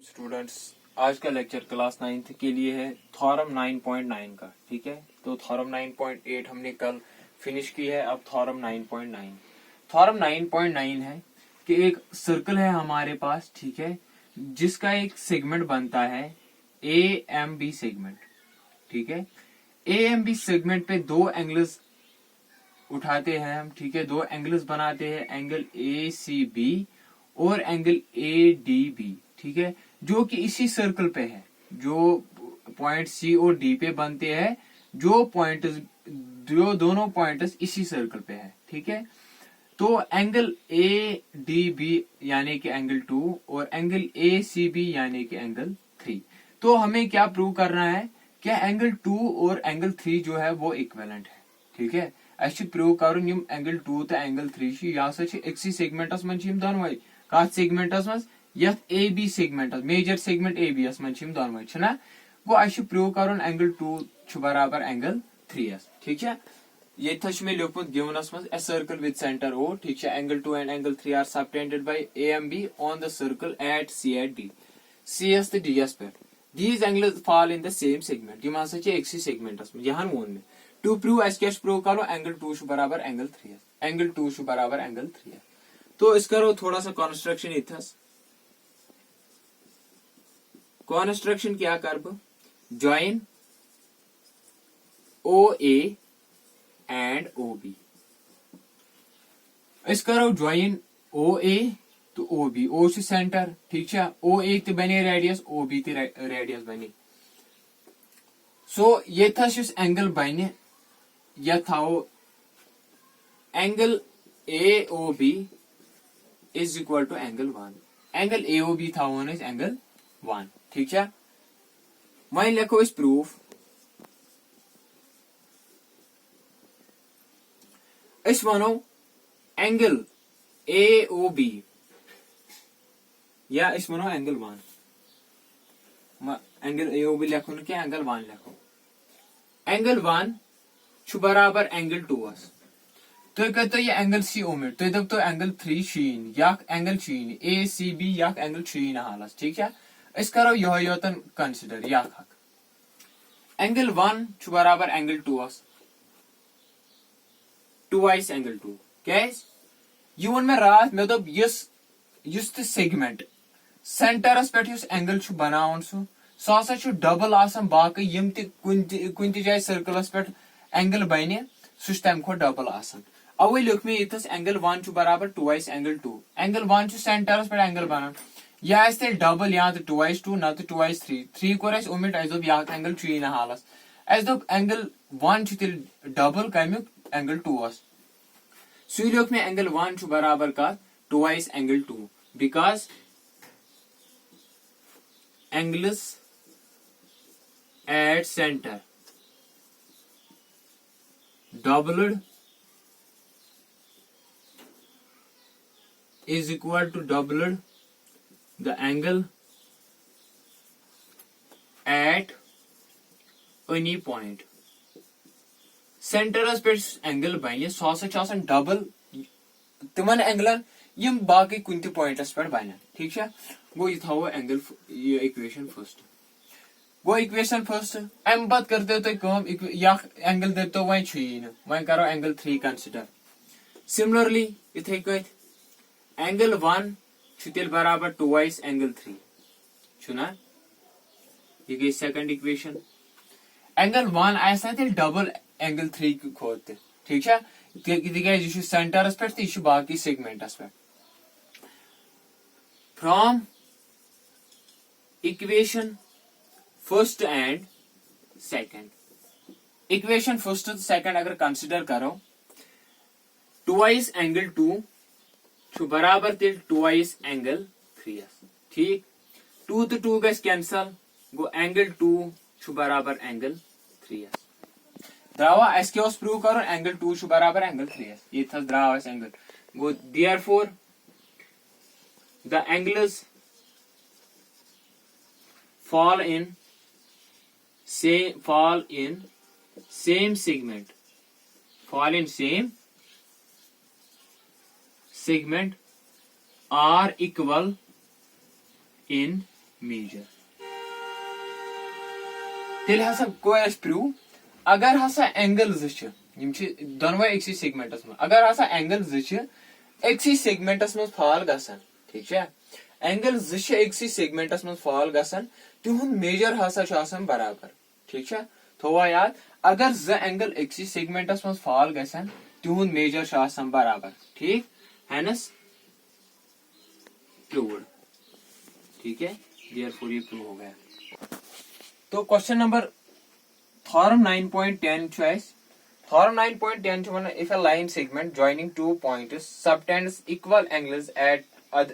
Students, आज का lecture class 9th के लिए है थ्योरम 9.9 का। ठीक है, तो थ्योरम 9.8 हमने कल फिनिश की है। अब थ्योरम 9.9। थ्योरम 9.9 है कि एक सर्कल है हमारे पास, ठीक है, जिसका एक सेगमेंट बनता है ए एम बी सेगमेंट। ठीक है, ए एम बी सेगमेंट पे दो एंगल्स उठाते हैं हम। ठीक है, दो एंगल्स बनाते हैं, एंगल ए सी बी और एंगल ए डी बी। ठीक है, जो कि इसी सर्कल पे है, जो पॉइंट सी और डी पे बनते हैं, जो दोनों पॉइंट्स इसी सर्कल पे है। ठीक है, तो एंगल ए डी बी यानी कि एंगल 2 और एंगल ए सी बी यानी कि एंगल 3। तो हमें क्या प्रूव करना है कि एंगल 2 और एंगल 3 जो है वो इक्विवेलेंट है। ठीक है, अच्छे प्रूव करुन यम एंगल 2 तो एंगल 3 यह हसा एक्सी सेगमेंटस मन दोनवे कत सेगमेंटस मज यथ A B segments major segment A B एस मन दोनवे छना गो अच्छे प्रूव करुन एंगल 2 बराबर एंगल 3s। ठीक है, ये मे लिखमुत गिवनस मज ए सर्कल विद सेंटर ओ। ठीक है, angle 2 and angle 3 are subtended by A M B on the circle at C at D. C एस तो डी एस पे these angles fall in the same segment. यम हसा एक्सी सेगमेंटस में यहां वोन में टू प्रूव अस क्या प्रूव करो एंगल 2 बराबर एंगल 3s, एंगल 2 बराबर एंगल 3s। तो इस करो थोड़ा सा कॉन्स्ट्रक्शन इथस। कॉन्स्ट्रक्शन क्या कर join O A and O B. इस करो जॉइन ओ ए तो ओ बी। ओ सेंटर, ठीक है, ओ ए तो बने रेडियस, ओ बी तो रेडियस बने। सो ये एंगल बने यह थाओ angle A O B is equal to angle 1। Angle A O B था एंगल 1। ठीक है, वही लिखो इस प्रूफ। इस वनो एंगल ए ओ बी या इस वनो angle 1। Angle A O B लिखो ना क्या, एंगल 1 लिखो। एंगल 1 बराबर एंगल 2s। तो कहते ये एंगल सी ओमिट तो दब तो एंगल 3 शीन या एंगल शीन ए सी बी या एंगल शीन हालस। ठीक है, इस करो यह योतन कंसिडर या एंगल 1 बराबर एंगल 2s, 2s एंगल 2 क्या ये वन में रात में दब युस सेगमेंट सेंटरस पे एंगल बनावन सह डबल आसान बाकी यम कुन जाए सर्कलस पे एंगल बने सह तम खो डबल आसान। अवे लिख मे इतस एंगल 1 बराबर 2s एंगल 2। एंगल 1 सेंटरस पे एंगल बनान यह तेल डबल या तो 2s 2 ना तो 2s 3 कोर ओमिट अस दोप या एंगल शीन हालस अस दोप एंगल 1 तेल डबल कमुक एंगल 2s। सु लिख मे एंगल 1 बराबर का 2s angle 2 because angles at centre doubled is equal to doubled the angle at any point। Centres पे एंगल बने सह डबल तिमन एंगलन यम बाकी कुन ते पॉइंटस पे बन। ठीक है, गो ये थो एंगल ये इक्वेशन फर्स्ट। गो इक्वेशन फर्स्ट अम पत करते तो या एंगल दो वह वह करो एंगल 3 कंसिडर। सिमिलरली इथे कत एंगल 1 तेल बराबर 2s एंगल 3 छुना ये गई सेकंड इक्वेशन। एंगल 1 आसा तेल डबल एंगल 3 खोत। ठीक है, तिक सेंटरस पे तो बाकी सेगमेंटस पे। From equation first and second, equation first तो सेकंड अगर कंसिडर करो 2s एंगल 2 बराबर तेल 2s एंगल 3s। ठीक, 2 तो 2 गस कैंसल गो एंगल 2 बराबर एंगल 3s। द्रावा अस क्या प्रूव करो एंगल 2 बराबर एंगल 3s ये द्राव एंगल गो therefore the angles fall in same segment are equal in major. तेल हसा को प्रूव अगर हसा एंगल दोनवे एक्सी सेगमेंटस में अगर हसा एंगल एक्सी सेगमेंटस में फॉल गसन ठीक है एंगल एक्सी सेगमेंटस में फॉल गसन तिहुंद मेजर हसा बराबर ठीक है थोड़ा याद अगर एंगल एक्सी सेगमेंटस में फॉल गसन तिहुंद मेजर बराबर ठीक हैनस प्रूव्ड ठीक है देयरफॉर ये प्रूव हो गया। तो question number theorem 9.10 choice theorem 9.10 च one if a line segment joining two points subtends equal angles at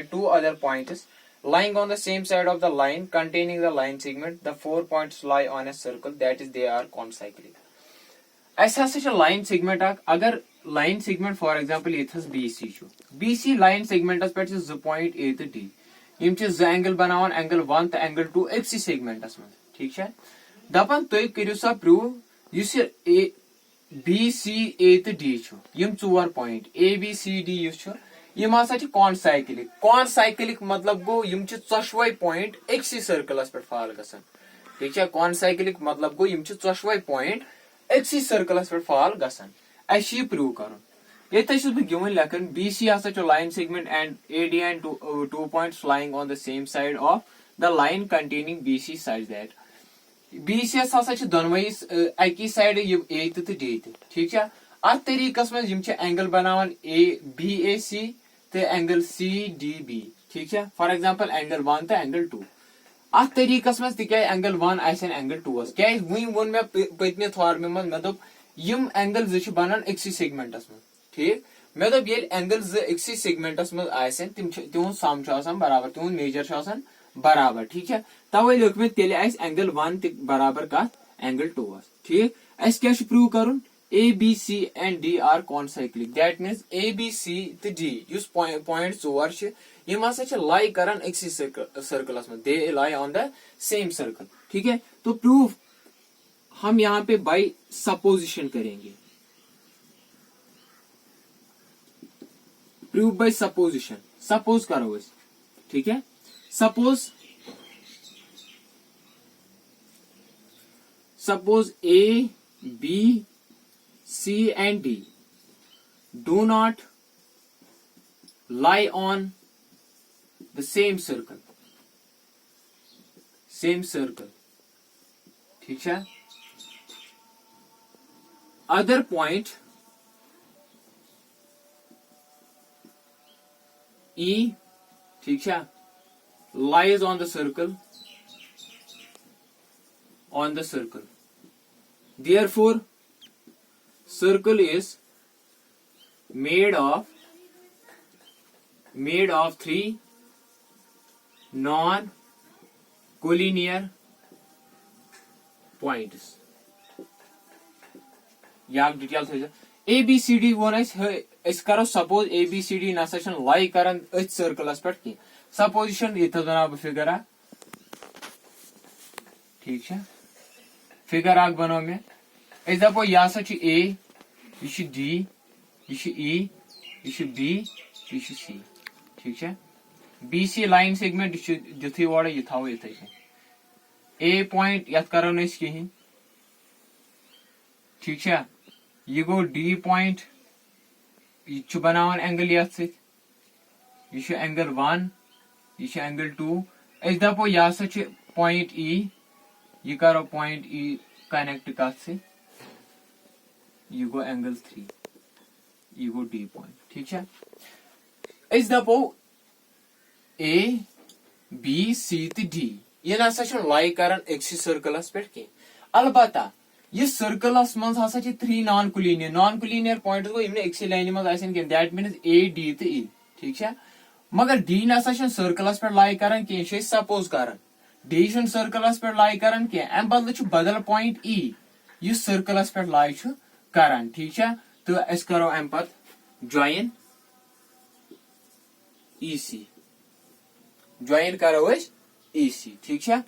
two other points lying on the same side of the line containing the line segment the 4 points lie on a circle that is they are concyclic। ऐसा line segment अगर line segment for example ये BC BC line सेगमेंटस पे ज point A तो D यम angle बनावन angle 1 तो angle 2 XC सेगमेंटस में ठीक है दपन तुम करू सा प्रूव BC A तो D यम 4 पॉइंट ABCD यम हसा कॉन्साइक्लिक मतलब गो यम चोशवे पॉइंट एक्सी सर्कलस पे फॉल गसन ठीक है कॉन्साइक्लिक मतलब गो यम चोशवे पॉइंट एक्सी सर्कलस पे फॉल गसन अस यह प्रूव कर ये गिवन लेखन BC हसा line segment and AD and 2 points lying on the same side of the line containing BC such that BC हसा दोनवे अकी साइड A तो D ठीक है अत तरीकस में एंगल बनावन BAC तो एंगल CDB ठीक है फॉर एग्जांपल एंगल 1 तो एंगल 2 अत तरीकस में तिक एंगल 1 आसन एंगल 2 क्या वो मे पत्मे थॉर्म मे दोप यम एंगल बनान एक्सी सेगमेंटस में ठीक मे दोप ये एंगल एक्सी सेगमेंटस में आसन तिहुंद सम बराबर तिहुंद मेजर बराबर ठीक है तवे लिख मे तेल एंगल 1 बराबर कत एंगल 2 ठीक अस क्या प्रूव कर ABC and D are concyclic that means ABC तो D युस पॉइंट 4 यम हसा लाई करन एक्सी सर्कलस में they lie on the same circle ठीक है तो प्रूफ हम यहाँ पे बाय सपोजिशन करेंगे प्रूफ बाय सपोजिशन सपोज करो इस ठीक है suppose A B C and D do not lie on the same circle ठीक है other point E ठीक है lies on the circle therefore circle is made of 3 non-collinear points याग detail थे ABCD वो करो सपोज ABCD नसा लाई करन circles पे कह सपोजिशन ये बना फिगर ठीक है फिगर बनो मे दपो यह A यह D यह E यह B यह C ठीक है BC लाइन सेगमेंट दिथी ओर यह थो इथे A पॉइंट यथ करो कहीं ठीक है यह गो D पॉइंट यह बनावन एंगल यथ यह एंगल 1 यह एंगल 2 अस दपो यह पॉइंट E यह करो पॉइंट E कनेक्ट कथ से यह गो एंगल 3 यह गो D पॉइंट ठीक है अस दपो A B C तो D यह नसा लाई करन एक्सी सर्कलस पे कह अलबत्ता यह सर्कलस मज हसा 3 नॉन कुलीनियर पॉइंट गो यम एक्सी लाइन मज दैट मीन्स A D तो E ठीक है मगर D नसा सर्कलस पे लाई करन कह सपोज करन D सर्कलस पे लाई करन कह अम बदल बदल पॉइंट E यह सर्कलस पे लाई करन ठीक है तो अस करो अम पत ज्वाइन EC ज्वाइन करो EC ठीक है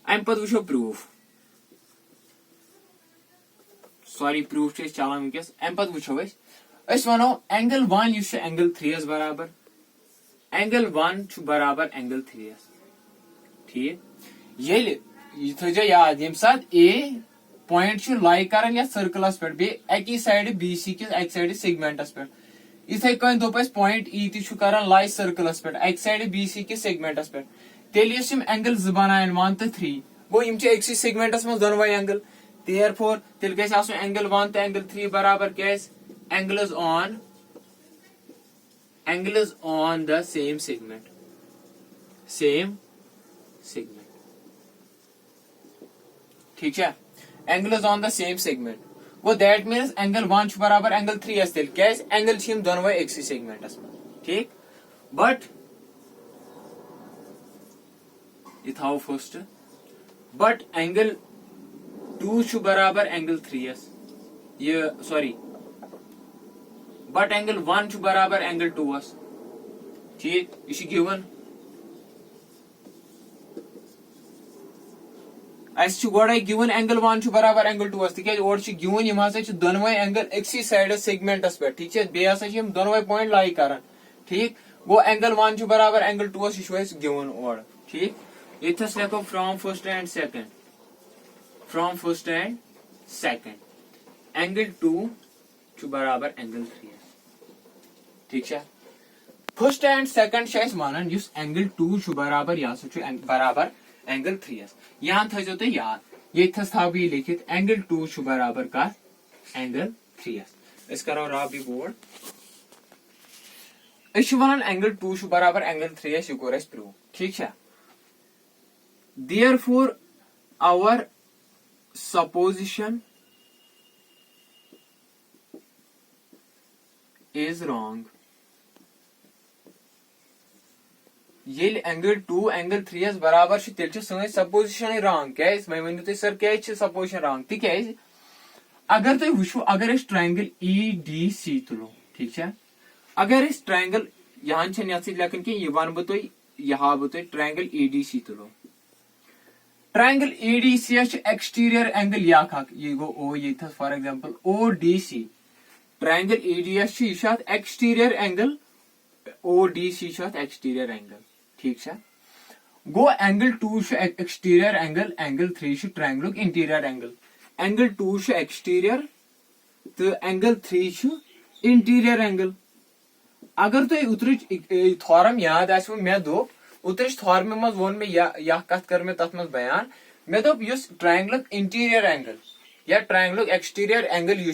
अम पत वो प्रूफ सॉरी प्रूफ चलान वनकस अम पत वो वनो एंगल 1 एंगल 3 बराबर एंगल 1 बराबर एंगल 3 ठीक ये थो याद यम सात ए पॉइंट लाई कर या सर्कलस पे बे अकी साइड बी सी किस अक साइड सेगमेंटस पे इथे कन दोप पॉइंट ई ती लाई सर्कलस पे अक साइड बी सी किस सेगमेंटस पे तेल एंगल ज बनान 1 तो 3 गो यम अक्सी सेगमेंटस मज दोनवे एंगल देयरफॉर तेल गस आसुन एंगल 1 तो एंगल 3 बराबर क्या angle is on the same segment ठीक है angle is on the same segment वो दैट मीन्स एंगल 1 बराबर एंगल 3 तेल क्या एंगल दोनवे अक्सी सेगमेंटस में ठीक बट ये था फर्स्ट बट एंगल 2 बराबर एंगल 3 ये सॉरी बट एंगल 1 बराबर एंगल 2 ठीक यह गिवन गोड़े गिवन एंगल 1 बराबर एंगल 2 तोड़ गिवन यम दोनवे एंगल अक्सी साइड सेगमेंटस पे ठीक है बे दोनवे पॉइंट लाई कर ठीक गो एंगल 1 बराबर एंगल 2 यह गिवन और ठीक ये लिखो from first and second angle 2 बराबर एंगल 3 ठीक है फर्स्ट एंड सेकंड मानन एंगल 2 बराबर यह बराबर एंगल 3 यहाँ थो तुम याद ये थो बह लिखित एंगल 2 बराबर का एंगल 3 करो रब यह बोर्ड वन एंगल 2 बराबर एंगल 3 यह कोर प्रूव ठीक है therefore our supposition is wrong ये एंगल 2 एंगल 3 बराबर तेल सपोजिशन रॉन्ग क्या मैं वन तुम सर क्या सपोजिशन रॉन्ग तिक अगर तुम वो अगर ट्रायंगल ई डी सी तुलो ठीक है अगर ट्रायंगल यहाँ लेखन कि यह वन बह यह बह ट्रायंगल ई डी सी तुलो triangle E D C exterior angle ये गो ओ ये for example O D C triangle E D S exterior angle O D C exterior angle ठीक है गो angle 2 exterior angle 3 triangle interior angle 2 exterior तो angle 3 interior angle अगर तुम उतर थॉर्म याद आसो मे दोप उतर थॉर्म मज वो मे यह कत कर मे तथ मज बयान मे दोप ट्रायंगल इंटीरियर एंगल या ट्रायंगल एक्सटीरियर एंगल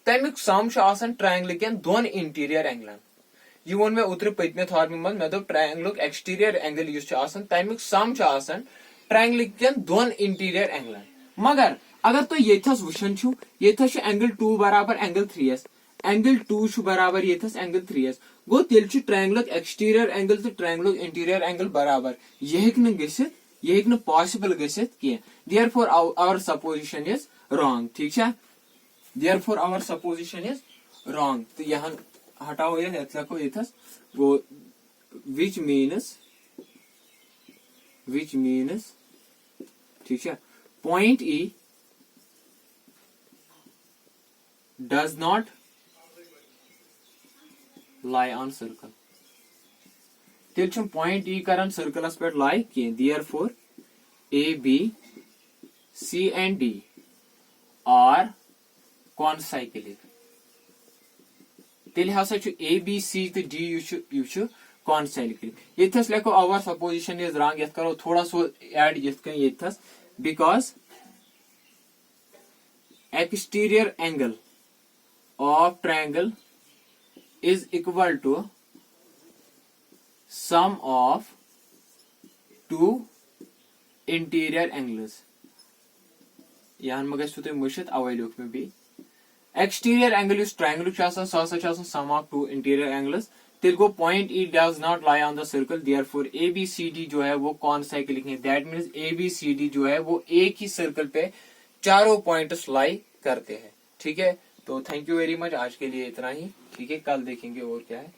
तमिक सम ट्रायंगल के दोन इंटीरियर एंगलन यह वो मे उतर पतमे थॉर्म मज मे दोप ट्रायंगल एक्सटीरियर एंगल तमिक सम ट्रायंगल के दोन इंटीरियर एंगलन मगर अगर तुम ये वुचन ये एंगल 2 बराबर एंगल 3 एंगल 2 बराबर ये एंगल 3 गो तेल ट्रायंगल एक्सटीरियर एंगल तो ट्रायंगल इंटीरियर एंगल बराबर यह पॉसिबल गसित therefore our supposition is wrong ठीक है therefore our supposition is wrong तो यहाँ हटाओ ये लिखो वो विच मीन्स ठीक है point E does not lie on circle तेल पॉइंट ई कर सर्कलस पे लाई कह therefore A B C and D are concyclic तेल हसा ए बी सी तो डी यह कॉन्साइक्लिक ये लिखो आवर सपोजिशन इज रॉन्ग ये करो थोड़ा सो एड ये because exterior angle of triangle is equal to sum of two interior angles यहाँ मगर तुम मुश्त अवे लिख में भी exterior angle triangle sum of two interior angles तेल को point E does not lie on the circle therefore A B C D जो है वो कॉन्साइक्लिक है that means A B C D जो है वो एक ही सर्कल पे चारों पॉइंट्स लाई करते हैं ठीक है तो थैंक यू वेरी मच आज के लिए इतना ही ठीक है कल देखेंगे और क्या है।